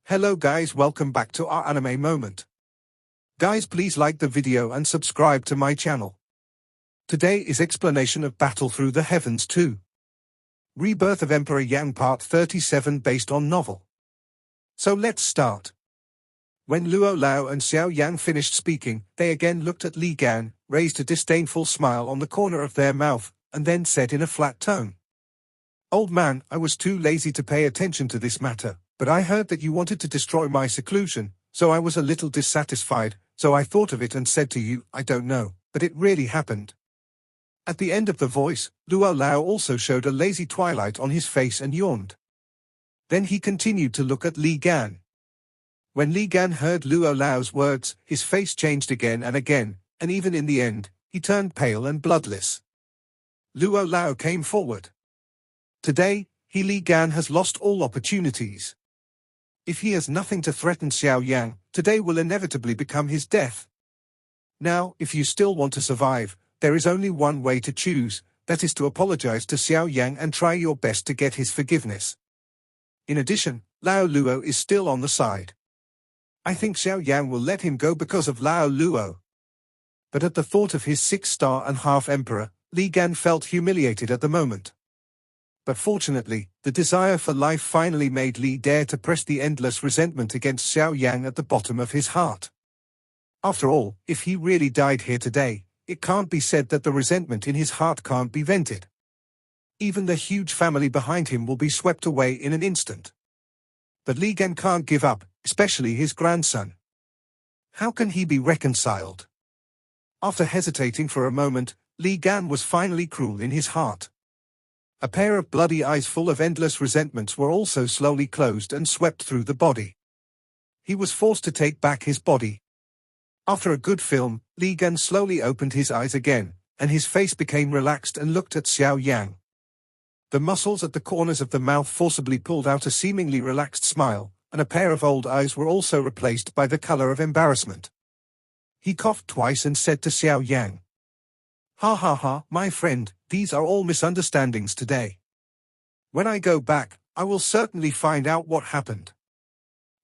Hello guys, welcome back to our anime moment. Guys, please like the video and subscribe to my channel. Today is explanation of Battle Through the Heavens 2. Rebirth of Emperor Yang Part 37 based on novel. So let's start. When Luo Lao and Xiao Yan finished speaking, they again looked at Li Gan, raised a disdainful smile on the corner of their mouth, and then said in a flat tone, "Old man, I was too lazy to pay attention to this matter. But I heard that you wanted to destroy my seclusion, so I was a little dissatisfied, so I thought of it and said to you, I don't know, but it really happened." At the end of the voice, Luo Lao also showed a lazy twilight on his face and yawned. Then he continued to look at Li Gan. When Li Gan heard Luo Lao's words, his face changed again, and even in the end, he turned pale and bloodless. Luo Lao came forward. Today, Li Gan has lost all opportunities. If he has nothing to threaten Xiao Yan, today will inevitably become his death. Now, if you still want to survive, there is only one way to choose, that is to apologize to Xiao Yan and try your best to get his forgiveness. In addition, Lao Luo is still on the side. I think Xiao Yan will let him go because of Lao Luo. But at the thought of his 6-star-and-a-half emperor, Li Gan felt humiliated at the moment. But fortunately, the desire for life finally made Li dare to press the endless resentment against Xiao Yang at the bottom of his heart. After all, if he really died here today, it can't be said that the resentment in his heart can't be vented. Even the huge family behind him will be swept away in an instant. But Li Gan can't give up, especially his grandson. How can he be reconciled? After hesitating for a moment, Li Gan was finally cruel in his heart. A pair of bloody eyes full of endless resentments were also slowly closed and swept through the body. He was forced to take back his body. After a good film, Li Gan slowly opened his eyes again, and his face became relaxed and looked at Xiao Yang. The muscles at the corners of the mouth forcibly pulled out a seemingly relaxed smile, and a pair of old eyes were also replaced by the color of embarrassment. He coughed twice and said to Xiao Yang, "Ha ha ha, my friend, these are all misunderstandings today. When I go back, I will certainly find out what happened.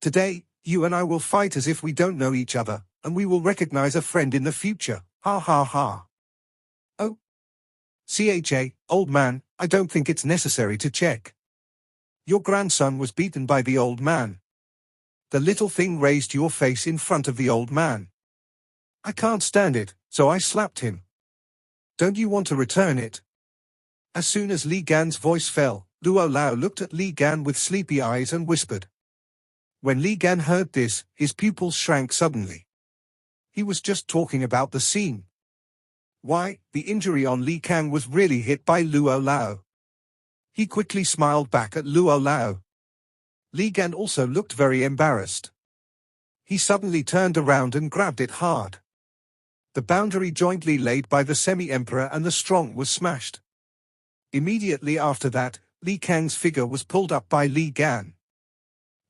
Today, you and I will fight as if we don't know each other, and we will recognize a friend in the future, ha ha ha." "Oh. Old man, I don't think it's necessary to check. Your grandson was beaten by the old man. The little thing raised your face in front of the old man. I can't stand it, so I slapped him. Don't you want to return it?" As soon as Li Gan's voice fell, Luo Lao looked at Li Gan with sleepy eyes and whispered. When Li Gan heard this, his pupils shrank suddenly. He was just talking about the scene. Why, the injury on Li Kang was really hit by Luo Lao. He quickly smiled back at Luo Lao. Li Gan also looked very embarrassed. He suddenly turned around and grabbed it hard. The boundary jointly laid by the semi-emperor and the strong was smashed. Immediately after that, Li Kang's figure was pulled up by Li Gan.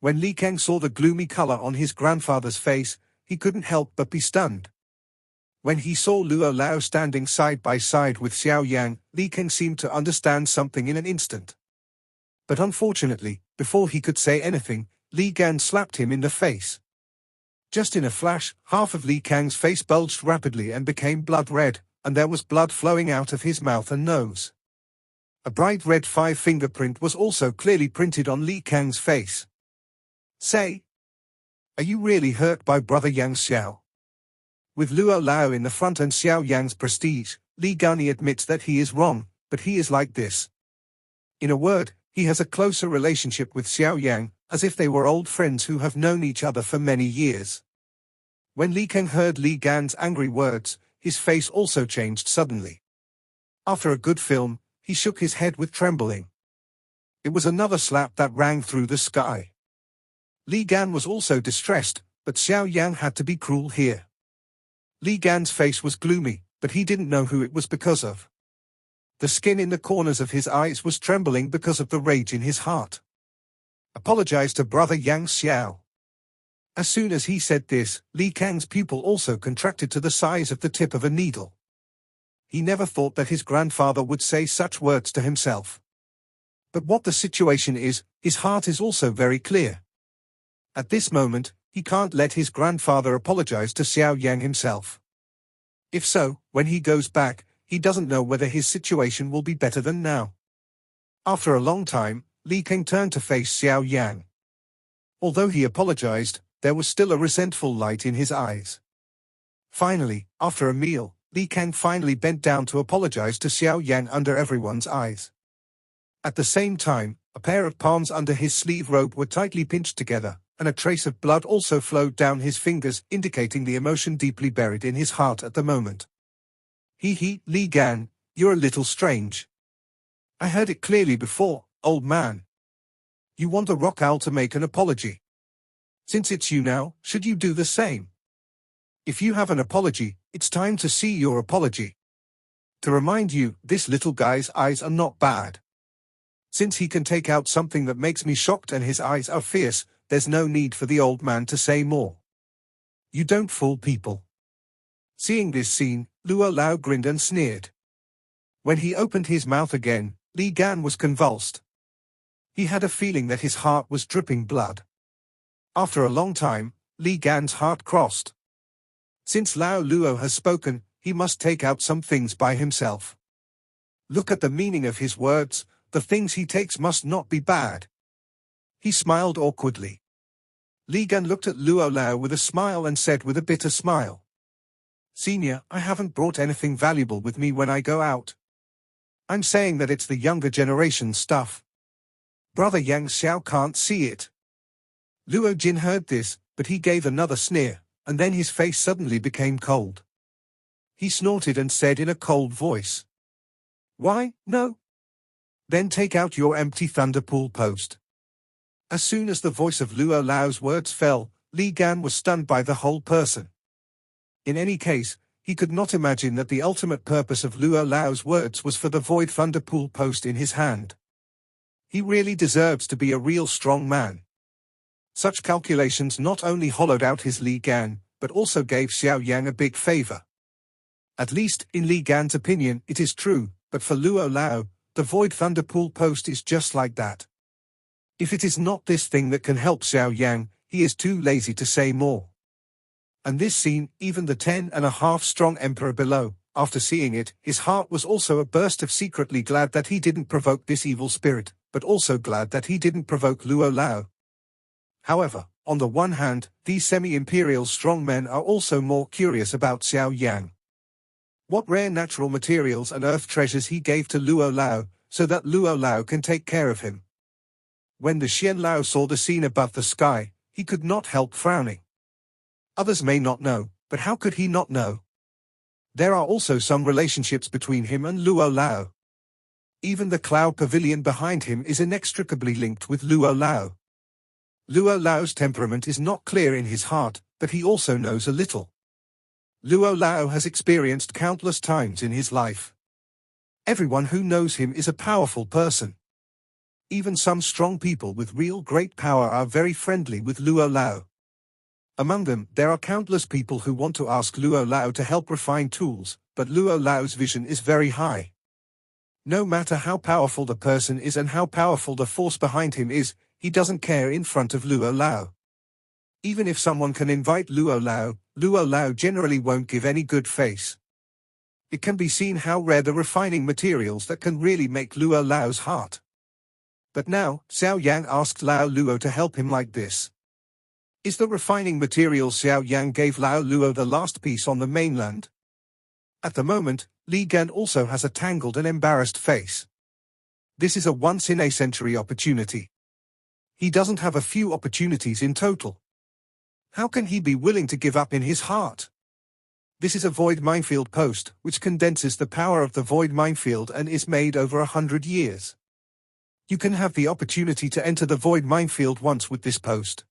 When Li Kang saw the gloomy color on his grandfather's face, he couldn't help but be stunned. When he saw Luo Lao standing side by side with Xiao Yang, Li Kang seemed to understand something in an instant. But unfortunately, before he could say anything, Li Gan slapped him in the face. Just in a flash, half of Li Kang's face bulged rapidly and became blood red, and there was blood flowing out of his mouth and nose. A bright red 5-finger print was also clearly printed on Li Kang's face. "Say, are you really hurt by brother Yang Xiao?" With Luo Lao in the front and Xiao Yang's prestige, Li Gan admits that he is wrong, but he is like this. In a word, he has a closer relationship with Xiao Yang, as if they were old friends who have known each other for many years. When Li Kang heard Li Gan's angry words, his face also changed suddenly. After a good film, he shook his head with trembling. It was another slap that rang through the sky. Li Gan was also distressed, but Xiao Yang had to be cruel here. Li Gan's face was gloomy, but he didn't know who it was because of. The skin in the corners of his eyes was trembling because of the rage in his heart. "Apologize to brother Yang Xiao." As soon as he said this, Li Kang's pupil also contracted to the size of the tip of a needle. He never thought that his grandfather would say such words to himself. But what the situation is, his heart is also very clear. At this moment, he can't let his grandfather apologize to Xiao Yan himself. If so, when he goes back, he doesn't know whether his situation will be better than now. After a long time, Li Kang turned to face Xiao Yan. Although he apologized, there was still a resentful light in his eyes. Finally, after a meal, Li Kang finally bent down to apologize to Xiao Yan under everyone's eyes. At the same time, a pair of palms under his sleeve robe were tightly pinched together, and a trace of blood also flowed down his fingers, indicating the emotion deeply buried in his heart at the moment. Li Gan, you're a little strange. I heard it clearly before, old man. You want a rock owl to make an apology. Since it's you now, should you do the same? If you have an apology, it's time to see your apology. To remind you, this little guy's eyes are not bad. Since he can take out something that makes me shocked and his eyes are fierce, there's no need for the old man to say more. You don't fool people. Seeing this scene, Luo Lao grinned and sneered. When he opened his mouth again, Li Gan was convulsed. He had a feeling that his heart was dripping blood. After a long time, Li Gan's heart crossed. Since Lao Luo has spoken, he must take out some things by himself. Look at the meaning of his words, the things he takes must not be bad. He smiled awkwardly. Li Gan looked at Luo Lao with a smile and said with a bitter smile. Senior, I haven't brought anything valuable with me when I go out. I'm saying that it's the younger generation stuff. Brother Yang Xiao can't see it. Luo Jin heard this, but he gave another sneer, and then his face suddenly became cold. He snorted and said in a cold voice. Why, no? Then take out your empty thunderpool post. As soon as the voice of Luo Lao's words fell, Li Gan was stunned by the whole person. In any case, he could not imagine that the ultimate purpose of Luo Lao's words was for the void thunderpool post in his hand. He really deserves to be a real strong man. Such calculations not only hollowed out his Li Gan, but also gave Xiao Yan a big favor. At least, in Li Gan's opinion, it is true, but for Luo Lao, the void thunderpool post is just like that. If it is not this thing that can help Xiao Yan, he is too lazy to say more. And this scene, even the 10.5 strong emperor below, after seeing it, his heart was also a burst of secretly glad that he didn't provoke this evil spirit, but also glad that he didn't provoke Luo Lao. However, on the one hand, these semi-imperial strongmen are also more curious about Xiao Yan. What rare natural materials and earth treasures he gave to Luo Lao, so that Luo Lao can take care of him. When the Xian Lao saw the scene above the sky, he could not help frowning. Others may not know, but how could he not know? There are also some relationships between him and Luo Lao. Even the cloud pavilion behind him is inextricably linked with Luo Lao. Luo Lao's temperament is not clear in his heart, but he also knows a little. Luo Lao has experienced countless times in his life. Everyone who knows him is a powerful person. Even some strong people with real great power are very friendly with Luo Lao. Among them, there are countless people who want to ask Luo Lao to help refine tools, but Luo Lao's vision is very high. No matter how powerful the person is and how powerful the force behind him is, he doesn't care in front of Luo Lao. Even if someone can invite Luo Lao generally won't give any good face. It can be seen how rare the refining materials that can really make Luo Lao's heart. But now, Xiao Yan asked Lao Luo to help him like this. Is the refining material Xiao Yan gave Lao Luo the last piece on the mainland? At the moment, Li Gan also has a tangled and embarrassed face. This is a once-in-a-century opportunity. He doesn't have a few opportunities in total. How can he be willing to give up in his heart? This is a void minefield post, which condenses the power of the void minefield and is made over 100 years. You can have the opportunity to enter the void minefield once with this post.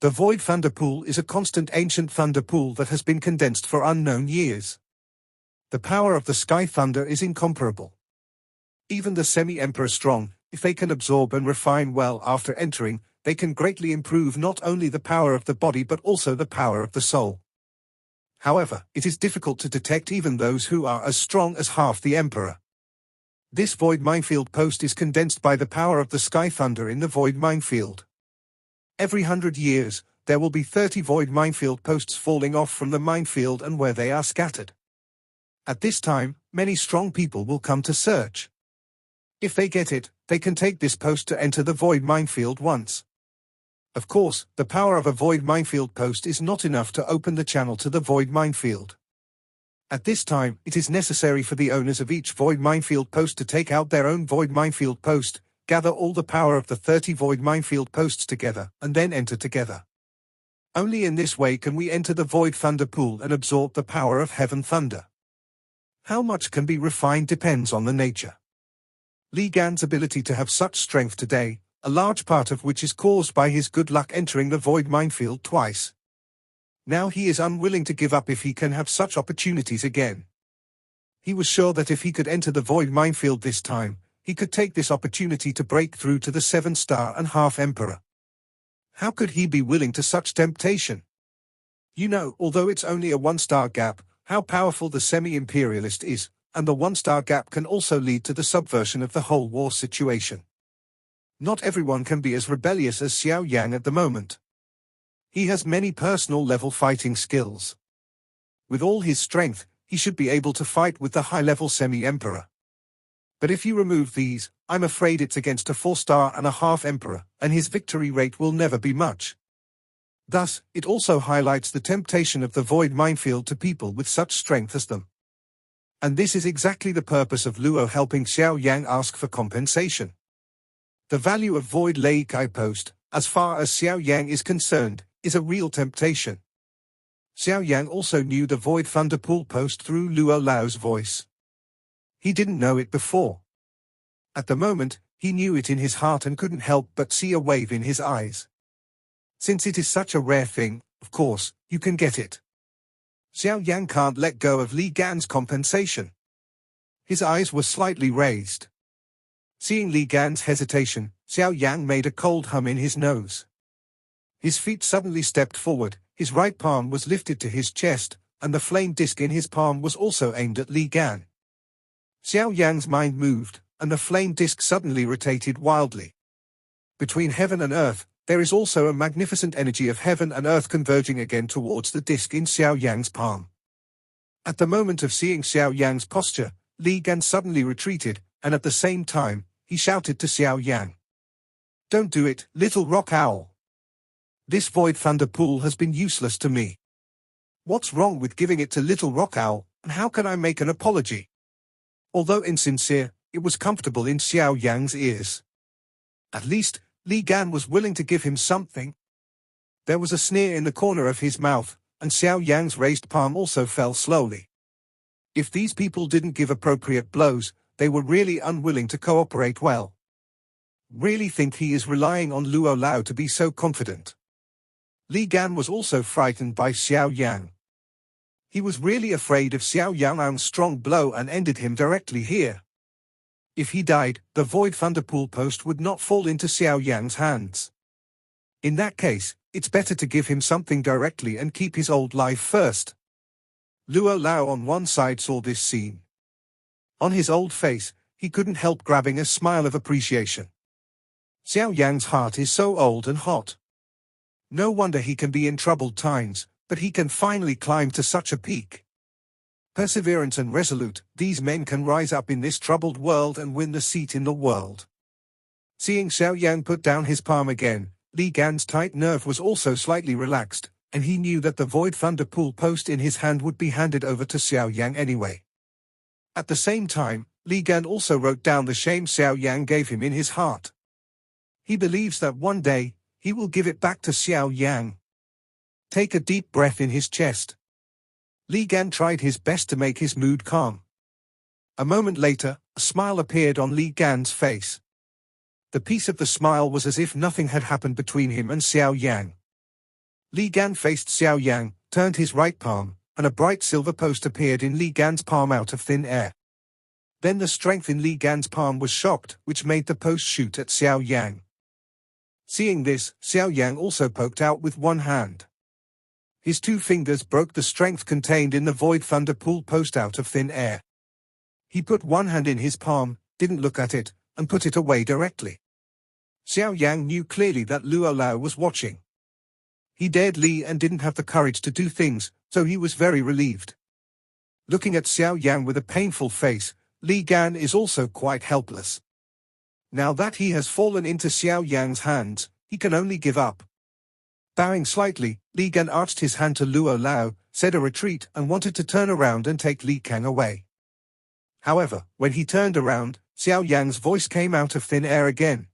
The void thunder pool is a constant ancient thunder pool that has been condensed for unknown years. The power of the sky thunder is incomparable. Even the semi-emperor strong, if they can absorb and refine well after entering, they can greatly improve not only the power of the body but also the power of the soul. However, it is difficult to detect even those who are as strong as half the emperor. This void minefield post is condensed by the power of the sky thunder in the void minefield. Every 100 years, there will be 30 void minefield posts falling off from the minefield and where they are scattered. At this time, many strong people will come to search. If they get it, they can take this post to enter the void minefield once. Of course, the power of a void minefield post is not enough to open the channel to the void minefield. At this time, it is necessary for the owners of each void minefield post to take out their own void minefield post, gather all the power of the 30 void minefield posts together, and then enter together. Only in this way can we enter the void thunder pool and absorb the power of heaven thunder. How much can be refined depends on the nature. Li Gan's ability to have such strength today, a large part of which is caused by his good luck entering the void minefield twice. Now he is unwilling to give up if he can have such opportunities again. He was sure that if he could enter the void minefield this time, he could take this opportunity to break through to the 7-star-and-a-half Emperor. How could he be willing to such temptation? You know, although it's only a 1-star gap, how powerful the semi-imperialist is, and the 1-star gap can also lead to the subversion of the whole war situation. Not everyone can be as rebellious as Xiao Yan at the moment. He has many personal-level fighting skills. With all his strength, he should be able to fight with the high-level semi-emperor. But if you remove these, I'm afraid it's against a 4-star-and-a-half emperor, and his victory rate will never be much. Thus, it also highlights the temptation of the void minefield to people with such strength as them. And this is exactly the purpose of Luo helping Xiao Yang ask for compensation. The value of void Leikai post, as far as Xiao Yang is concerned, is a real temptation. Xiao Yang also knew the void thunder pool post through Luo Lao's voice. He didn't know it before. At the moment, he knew it in his heart and couldn't help but see a wave in his eyes. Since it is such a rare thing, of course, you can get it. Xiao Yang can't let go of Li Gan's compensation. His eyes were slightly raised. Seeing Li Gan's hesitation, Xiao Yang made a cold hum in his nose. His feet suddenly stepped forward, his right palm was lifted to his chest, and the flame disc in his palm was also aimed at Li Gan. Xiao Yang's mind moved, and the flame disc suddenly rotated wildly. Between heaven and earth, there is also a magnificent energy of heaven and earth converging again towards the disc in Xiao Yang's palm. At the moment of seeing Xiao Yang's posture, Li Gan suddenly retreated, and at the same time, he shouted to Xiao Yang. "Don't do it, little rock owl. This void thunder pool has been useless to me. What's wrong with giving it to little rock owl, and how can I make an apology?" Although insincere, it was comfortable in Xiao Yang's ears. At least, Li Gan was willing to give him something. There was a sneer in the corner of his mouth, and Xiao Yang's raised palm also fell slowly. If these people didn't give appropriate blows, they were really unwilling to cooperate well. Really think he is relying on Luo Lao to be so confident. Li Gan was also frightened by Xiao Yang. He was really afraid of Xiao Yan's strong blow and ended him directly here. If he died, the void thunder pool post would not fall into Xiao Yang's hands. In that case, it's better to give him something directly and keep his old life first. Luo Lao on one side saw this scene. On his old face, he couldn't help grabbing a smile of appreciation. Xiao Yang's heart is so old and hot. No wonder he can be in troubled times, but he can finally climb to such a peak. Perseverance and resolute, these men can rise up in this troubled world and win the seat in the world. Seeing Xiao Yang put down his palm again, Li Gan's tight nerve was also slightly relaxed, and he knew that the void thunder pool post in his hand would be handed over to Xiao Yang anyway. At the same time, Li Gan also wrote down the shame Xiao Yang gave him in his heart. He believes that one day, he will give it back to Xiao Yang. Take a deep breath in his chest. Li Gan tried his best to make his mood calm. A moment later, a smile appeared on Li Gan's face. The piece of the smile was as if nothing had happened between him and Xiao Yang. Li Gan faced Xiao Yang, turned his right palm, and a bright silver post appeared in Li Gan's palm out of thin air. Then the strength in Li Gan's palm was shocked, which made the post shoot at Xiao Yang. Seeing this, Xiao Yang also poked out with one hand. His 2 fingers broke the strength contained in the void thunder pool post out of thin air. He put one hand in his palm, didn't look at it, and put it away directly. Xiao Yang knew clearly that Luo Lao was watching. He dared Li and didn't have the courage to do things, so he was very relieved. Looking at Xiao Yang with a painful face, Li Gan is also quite helpless. Now that he has fallen into Xiao Yang's hands, he can only give up. Bowing slightly, Li Gan arched his hand to Luo Lao, said a retreat and wanted to turn around and take Li Kang away. However, when he turned around, Xiao Yang's voice came out of thin air again.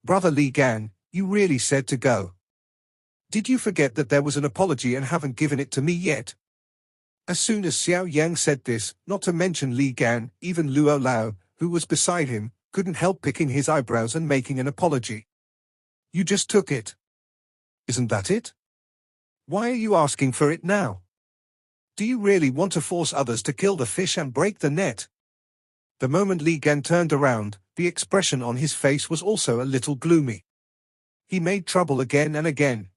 "Brother Li Gan, you really said to go. Did you forget that there was an apology and haven't given it to me yet?" As soon as Xiao Yang said this, not to mention Li Gan, even Luo Lao, who was beside him, couldn't help picking his eyebrows and making an apology. "You just took it. Isn't that it? Why are you asking for it now? Do you really want to force others to kill the fish and break the net?" The moment Li Gan turned around, the expression on his face was also a little gloomy. He made trouble again and again.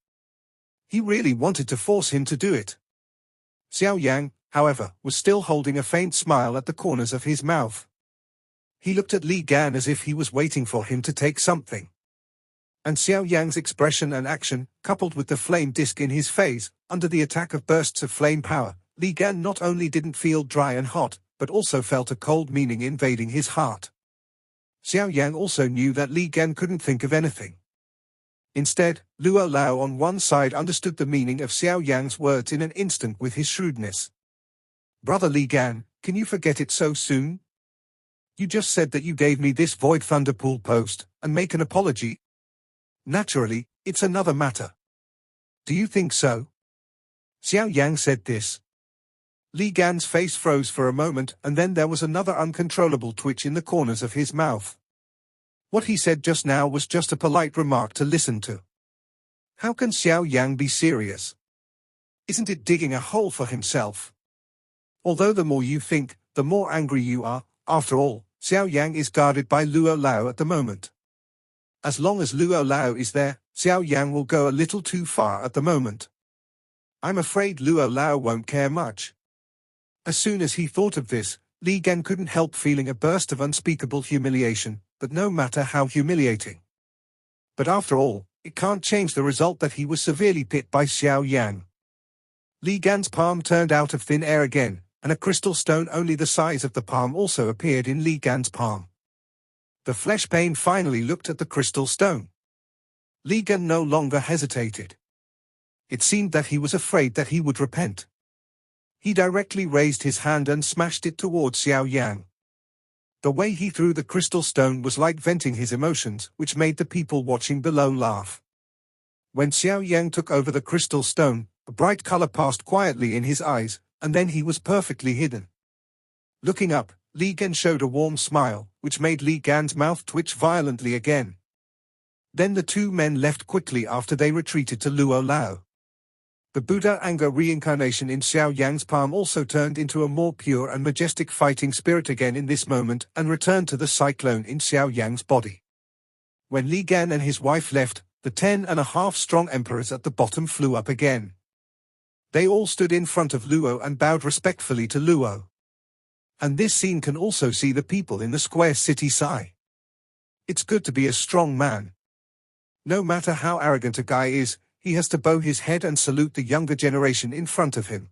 He really wanted to force him to do it. Xiao Yang, however, was still holding a faint smile at the corners of his mouth. He looked at Li Gan as if he was waiting for him to take something. And Xiao Yang's expression and action, coupled with the flame disk in his face, under the attack of bursts of flame power, Li Gan not only didn't feel dry and hot, but also felt a cold meaning invading his heart. Xiao Yang also knew that Li Gan couldn't think of anything. Instead, Luo Lao on one side understood the meaning of Xiao Yang's words in an instant with his shrewdness. "Brother Li Gan, can you forget it so soon? You just said that you gave me this Void Thunderpool post, and make an apology. Naturally, it's another matter. Do you think so?" Xiao Yang said this. Li Gan's face froze for a moment and then there was another uncontrollable twitch in the corners of his mouth. What he said just now was just a polite remark to listen to. How can Xiao Yang be serious? Isn't it digging a hole for himself? Although the more you think, the more angry you are. After all, Xiao Yang is guarded by Luo Lao at the moment. As long as Luo Lao is there, Xiao Yang will go a little too far at the moment. I'm afraid Luo Lao won't care much. As soon as he thought of this, Li Gan couldn't help feeling a burst of unspeakable humiliation, but no matter how humiliating. But after all, it can't change the result that he was severely hit by Xiao Yang. Li Gan's palm turned out of thin air again, and a crystal stone only the size of the palm also appeared in Li Gan's palm. The flesh pain finally looked at the crystal stone. Li Gan no longer hesitated. It seemed that he was afraid that he would repent. He directly raised his hand and smashed it towards Xiao Yang. The way he threw the crystal stone was like venting his emotions, which made the people watching below laugh. When Xiao Yang took over the crystal stone, a bright color passed quietly in his eyes, and then he was perfectly hidden. Looking up, Li Gan showed a warm smile, which made Li Gan's mouth twitch violently again. Then the two men left quickly after they retreated to Luo Lao. The Buddha anger reincarnation in Xiao Yang's palm also turned into a more pure and majestic fighting spirit again in this moment and returned to the cyclone in Xiao Yang's body. When Li Gan and his wife left, the 10.5 strong emperors at the bottom flew up again. They all stood in front of Luo and bowed respectfully to Luo. And this scene can also see the people in the square city sigh. It's good to be a strong man. No matter how arrogant a guy is, he has to bow his head and salute the younger generation in front of him.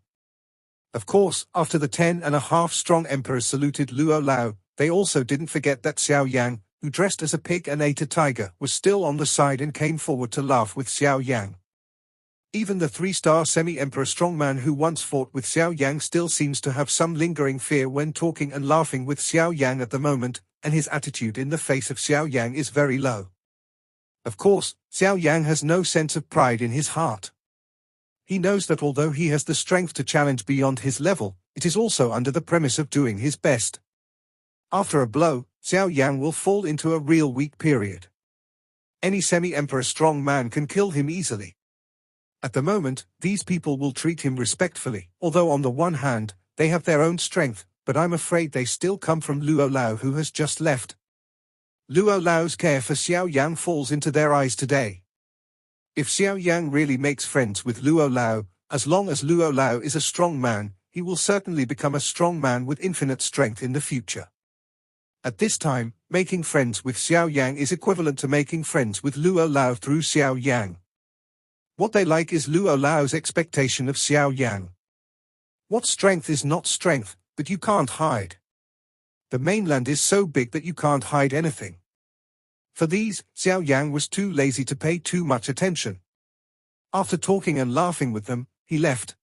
Of course, after the 10.5 strong emperors saluted Luo Lao, they also didn't forget that Xiao Yang, who dressed as a pig and ate a tiger, was still on the side and came forward to laugh with Xiao Yang. Even the 3-star semi-emperor strongman who once fought with Xiao Yang still seems to have some lingering fear when talking and laughing with Xiao Yang at the moment, and his attitude in the face of Xiao Yang is very low. Of course, Xiao Yang has no sense of pride in his heart. He knows that although he has the strength to challenge beyond his level, it is also under the premise of doing his best. After a blow, Xiao Yang will fall into a real weak period. Any semi-emperor strong man can kill him easily. At the moment, these people will treat him respectfully, although on the one hand, they have their own strength, but I'm afraid they still come from Luo Lao who has just left. Luo Lao's care for Xiao Yang falls into their eyes today. If Xiao Yang really makes friends with Luo Lao, as long as Luo Lao is a strong man, he will certainly become a strong man with infinite strength in the future. At this time, making friends with Xiao Yan is equivalent to making friends with Luo Lao through Xiao Yan. What they like is Luo Lao's expectation of Xiao Yan. What strength is not strength, but you can't hide. The mainland is so big that you can't hide anything. For these, Xiao Yan was too lazy to pay too much attention. After talking and laughing with them, he left.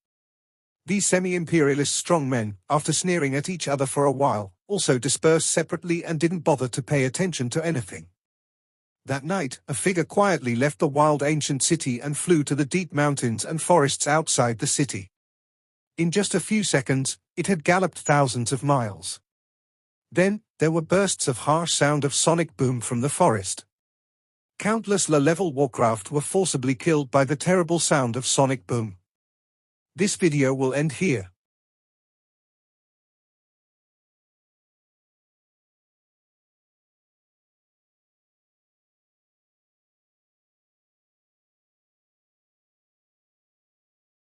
These semi-imperialist strongmen, after sneering at each other for a while, also dispersed separately and didn't bother to pay attention to anything. That night, a figure quietly left the wild ancient city and flew to the deep mountains and forests outside the city. In just a few seconds, it had galloped thousands of miles. Then, there were bursts of harsh sound of sonic boom from the forest. Countless low-level warcraft were forcibly killed by the terrible sound of sonic boom. This video will end here.